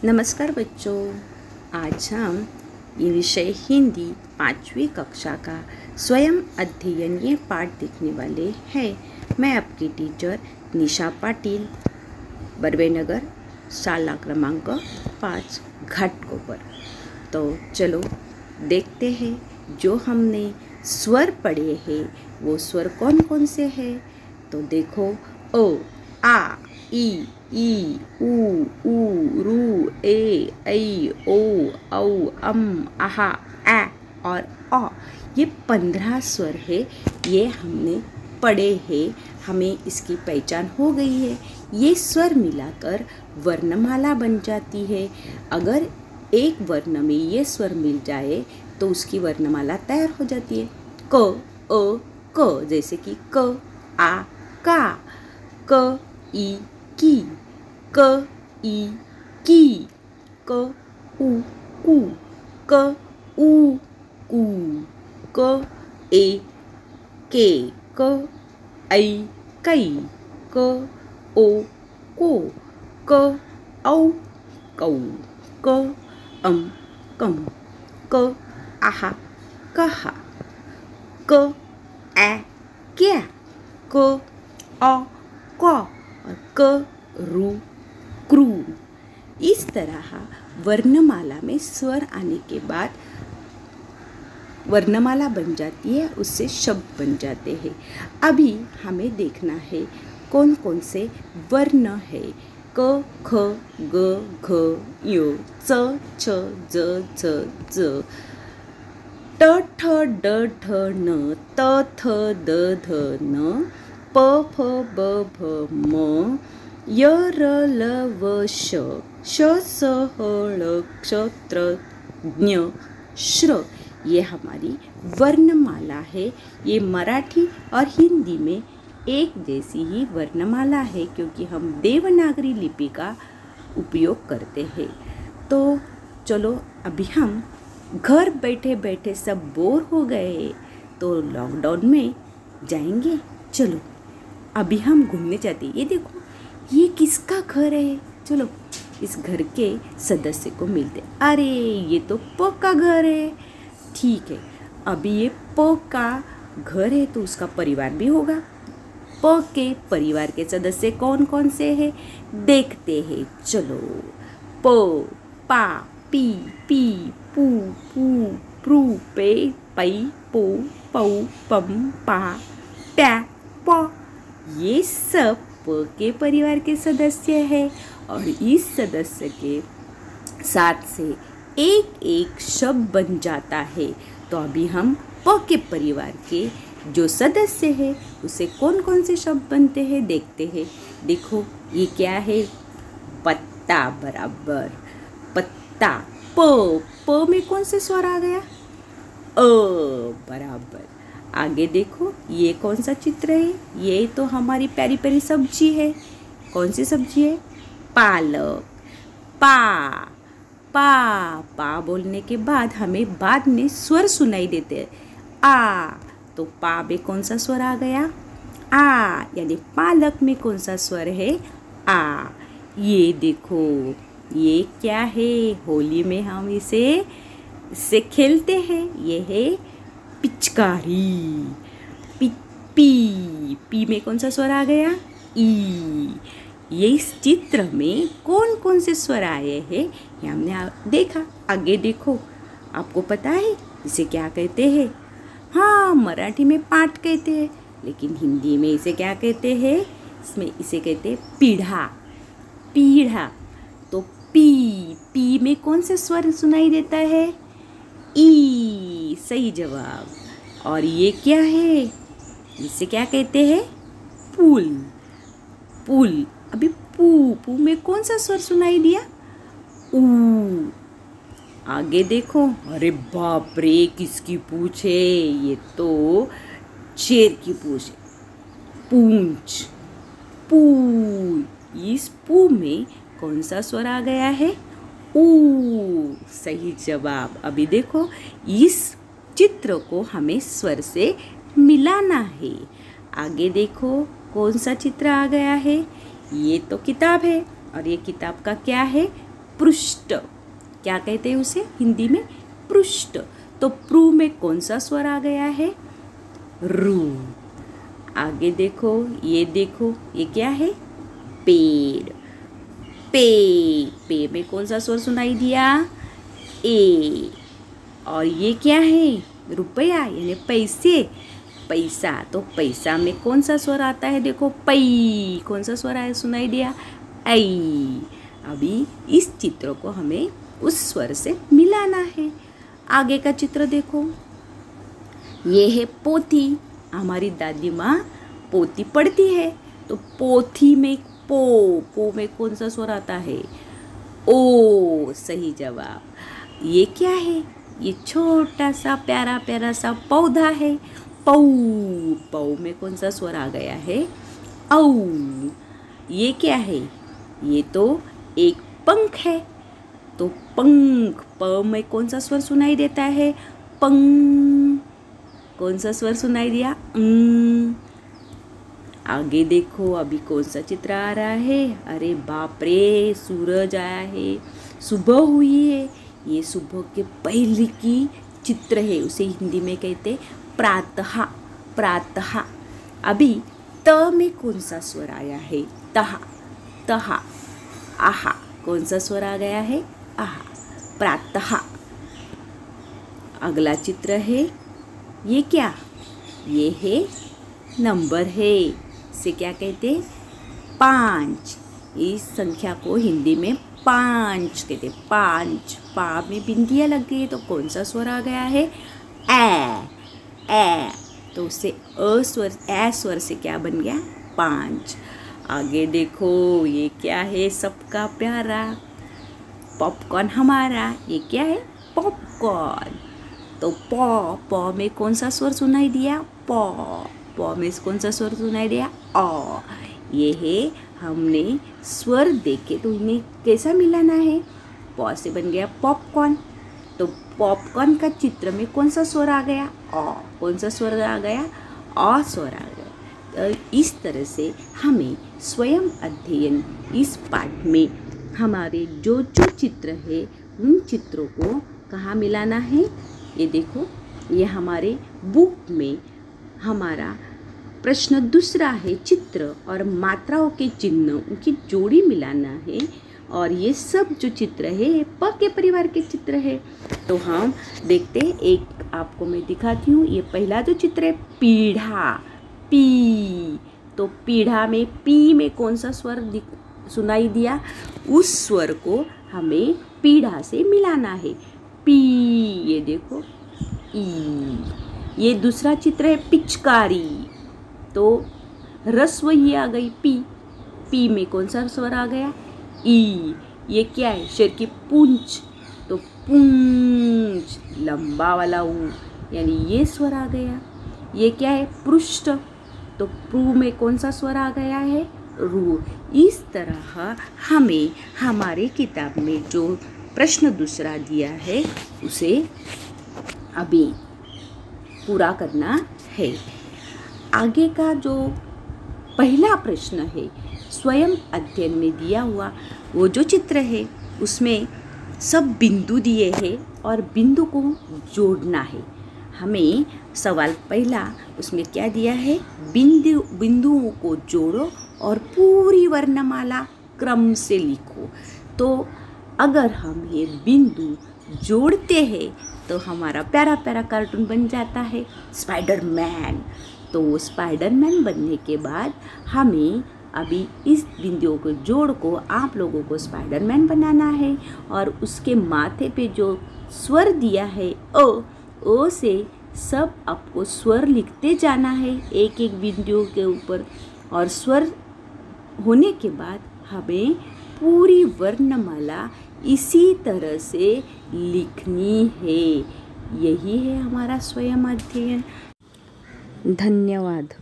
नमस्कार बच्चों, आज हम ये विषय हिंदी 5वीं कक्षा का स्वयं अध्ययन ये पाठ देखने वाले हैं। मैं आपकी टीचर निशा पाटिल, बर्वेनगर, शाला क्रमांक 5 घाटकोपर। तो चलो देखते हैं जो हमने स्वर पढ़े हैं वो स्वर कौन कौन से हैं। तो देखो, ओ, आ, ई, उ, रू, ए, ऐ, ओ, औ, आहा, ए और अ। ये 15 स्वर है, ये हमने पढ़े हैं, हमें इसकी पहचान हो गई है। ये स्वर मिलाकर वर्णमाला बन जाती है। अगर एक वर्ण में ये स्वर मिल जाए तो उसकी वर्णमाला तैयार हो जाती है। क, अ, क, जैसे कि क, आ, का, क, ई, की, क, ई, की, क, उ, कु, क, उ, कु, क, ए, के, क, ऐ, कै, क, ओ, को, क, औ, कौ, क, कम, क, आहा, कहा, क, ए, क्या, क, अ, क और क, रू, क्रू। इस तरह वर्णमाला में स्वर आने के बाद वर्णमाला बन जाती है, उससे शब्द बन जाते हैं। अभी हमें देखना है कौन कौन से वर्ण है। क, ख, ग, घ, य, च, छ, ज, झ, ज, ट, ठ, ड, ठ, न, त, थ, द, ध, न, प, फ, ब, भ, म, य, र, ल, व, श, श, स, ह, ळ, क्ष, त्र, ज्ञ, श्र। ये हमारी वर्णमाला है। ये मराठी और हिंदी में एक जैसी ही वर्णमाला है, क्योंकि हम देवनागरी लिपि का उपयोग करते हैं। तो चलो, अभी हम घर बैठे बैठे सब बोर हो गए तो लॉकडाउन में जाएंगे। चलो अभी हम घूमने जाते हैं। ये देखो, ये किसका घर है? चलो इस घर के सदस्य को मिलते। अरे ये तो प का घर है। ठीक है, अभी ये प का घर है तो उसका परिवार भी होगा। प के परिवार के सदस्य कौन कौन से हैं देखते हैं। चलो, प, पा, पी, पी, पू, पू, प्रू, पे, पै, पो, पौ, पम, पा, प्या, प। ये सब प के परिवार के सदस्य हैं और इस सदस्य के साथ से एक एक शब्द बन जाता है। तो अभी हम प के परिवार के जो सदस्य है उसे कौन कौन से शब्द बनते हैं देखते हैं। देखो, ये क्या है? पत्ता बराबर पत्ता। प में कौन से स्वर आ गया? अ बराबर। आगे देखो, ये कौन सा चित्र है? ये तो हमारी प्यारी प्यारी सब्जी है। कौन सी सब्जी है? पालक। पा बोलने के बाद हमें बाद में स्वर सुनाई देते हैं। आ, तो पा में कौन सा स्वर आ गया? आ, यानी पालक में कौन सा स्वर है? आ। ये देखो, ये क्या है? होली में हम इससे खेलते हैं। ये है पिचकारी। पी में कौन सा स्वर आ गया? ई। ये इस चित्र में कौन कौन से स्वर आए हैं ये हमने देखा। आगे देखो, आपको पता है इसे क्या कहते हैं? हाँ, मराठी में पाठ कहते हैं, लेकिन हिंदी में इसे क्या कहते हैं? इसमें इसे कहते हैं पीढ़ा। तो पी में कौन से स्वर सुनाई देता है? ई, सही जवाब। और ये क्या है? इसे क्या कहते हैं? पुल। अभी पू में कौन सा स्वर सुनाई दिया? ऊ। आगे देखो, अरे बाप रे, किसकी पूंछ है? ये तो शेर की पूंछ है। पूंछ। पू। इस पू में कौन सा स्वर आ गया है? ऊ, सही जवाब। अभी देखो, इस चित्र को हमें स्वर से मिलाना है। आगे देखो, कौन सा चित्र आ गया है? ये तो किताब है और ये किताब का क्या है? पृष्ठ, क्या कहते हैं उसे हिंदी में? पृष्ठ। तो प्रू में कौन सा स्वर आ गया है? रू। आगे देखो, ये क्या है? पेड़। पे में कौन सा स्वर सुनाई दिया? ए। और ये क्या है? रुपया यानी पैसे, पैसा। तो पैसा में कौन सा स्वर आता है? देखो पै, कौन सा स्वर आया सुनाई दिया? ऐ। अभी इस चित्र को हमें उस स्वर से मिलाना है। आगे का चित्र देखो, ये है पोथी। हमारी दादी माँ पोथी पढ़ती है, तो पोथी में पो में कौन सा स्वर आता है? ओ, सही जवाब। ये क्या है? ये छोटा सा प्यारा प्यारा सा पौधा है। पौ में कौन सा स्वर आ गया है? औ। ये क्या है? ये तो एक पंख है, तो पंख, प में कौन सा स्वर सुनाई देता है? पंग। कौन सा स्वर सुनाई दिया? आगे देखो, अभी कौन सा चित्र आ रहा है? अरे बाप रे, सूरज आया है, सुबह हुई है। ये सुबह के पहले की चित्र है, उसे हिंदी में कहते प्रातः। प्रातः। अभी त में कौन सा स्वर आया है? तहा। तहा। आहा, कौन सा स्वर आ गया है? आहा। प्रातः। अगला चित्र है, ये क्या? ये है नंबर है, इसे क्या कहते? 5। इस संख्या को हिंदी में 5 कहते। 5। पा में बिंदियाँ लग गई, तो कौन सा स्वर आ गया है? ए। तो उससे ए स्वर से क्या बन गया? 5। आगे देखो, ये क्या है? सबका प्यारा पॉपकॉर्न हमारा। ये क्या है? पॉपकॉर्न। तो पॉ में कौन सा स्वर सुनाई दिया? पॉ में कौन सा स्वर सुनाई दिया? ऑ। ये है, हमने स्वर देखे तो इन्हें कैसा मिलाना है? पॉ से बन गया पॉपकॉर्न, तो पॉपकॉर्न का चित्र में कौन सा स्वर आ गया? ऑ। कौन सा स्वर आ गया? ऑ स्वर आ गया। तो इस तरह से हमें स्वयं अध्ययन इस पाठ में हमारे जो चित्र है उन चित्रों को कहाँ मिलाना है? ये देखो, ये हमारे बुक में हमारा प्रश्न दूसरा है, चित्र और मात्राओं के चिन्ह, उनकी जोड़ी मिलाना है। और ये सब जो चित्र है ये प के परिवार के चित्र है। तो हम देखते हैं, एक आपको मैं दिखाती हूँ। ये पहला जो चित्र है, पीढ़ा, पी। तो पीढ़ा में पी में कौन सा स्वर सुनाई दिया? उस स्वर को हमें पीढ़ा से मिलाना है। पी, ये देखो, ई। ये दूसरा चित्र है, पिचकारी। तो रस्व ही आ गई, पी में कौन सा स्वर आ गया? ई। ये क्या है? शेर की पूंछ, तो पूंछ, लंबा वाला ऊ, यानी ये स्वर आ गया। ये क्या है? पृष्ठ, तो प्रू में कौन सा स्वर आ गया है? रू। इस तरह हमें हमारे किताब में जो प्रश्न दूसरा दिया है उसे अभी पूरा करना है। आगे का जो पहला प्रश्न है, स्वयं अध्ययन में दिया हुआ वो जो चित्र है उसमें सब बिंदु दिए हैं और बिंदु को जोड़ना है। हमें सवाल पहला, उसमें क्या दिया है? बिंदुओं को जोड़ो और पूरी वर्णमाला क्रम से लिखो। तो अगर हम ये बिंदु जोड़ते हैं तो हमारा प्यारा प्यारा कार्टून बन जाता है, स्पाइडरमैन। तो स्पाइडरमैन बनने के बाद हमें अभी इस बिंदुओं को जोड़ को आप लोगों को स्पाइडरमैन बनाना है। और उसके माथे पे जो स्वर दिया है ओ से सब आपको स्वर लिखते जाना है एक एक बिंदु के ऊपर। और स्वर होने के बाद हमें पूरी वर्णमाला इसी तरह से लिखनी है। यही है हमारा स्वयं अध्ययन। धन्यवाद।